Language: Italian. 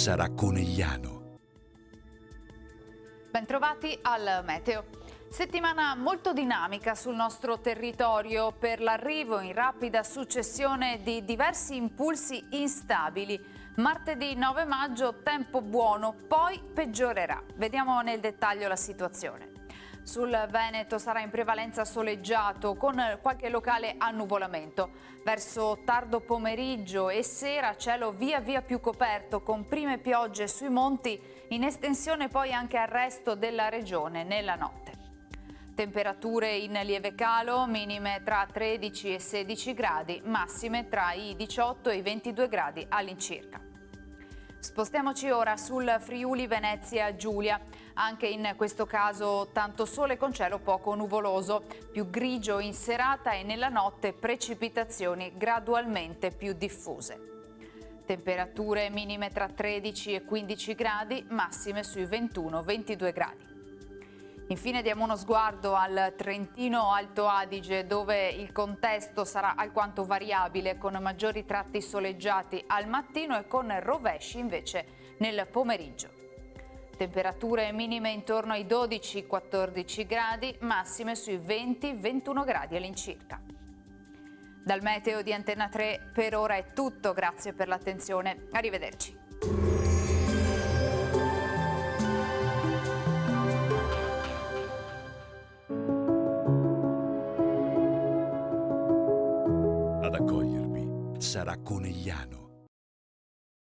sarà Conegliano. Bentrovati al Meteo. Settimana molto dinamica sul nostro territorio per l'arrivo in rapida successione di diversi impulsi instabili. Martedì 9 maggio tempo buono, poi peggiorerà. Vediamo nel dettaglio la situazione. Sul Veneto sarà in prevalenza soleggiato con qualche locale annuvolamento. Verso tardo pomeriggio e sera cielo via via più coperto con prime piogge sui monti, in estensione poi anche al resto della regione nella notte. Temperature in lieve calo, minime tra 13 e 16 gradi, massime tra i 18 e i 22 gradi all'incirca. Spostiamoci ora sul Friuli Venezia Giulia. Anche in questo caso tanto sole con cielo poco nuvoloso, più grigio in serata e nella notte precipitazioni gradualmente più diffuse. Temperature minime tra 13 e 15 gradi, massime sui 21-22 gradi. Infine diamo uno sguardo al Trentino Alto Adige, dove il contesto sarà alquanto variabile, con maggiori tratti soleggiati al mattino e con rovesci invece nel pomeriggio. Temperature minime intorno ai 12-14 gradi, massime sui 20-21 gradi all'incirca. Dal Meteo di Antenna 3 per ora è tutto, grazie per l'attenzione, arrivederci. Ad accogliervi sarà Conegliano.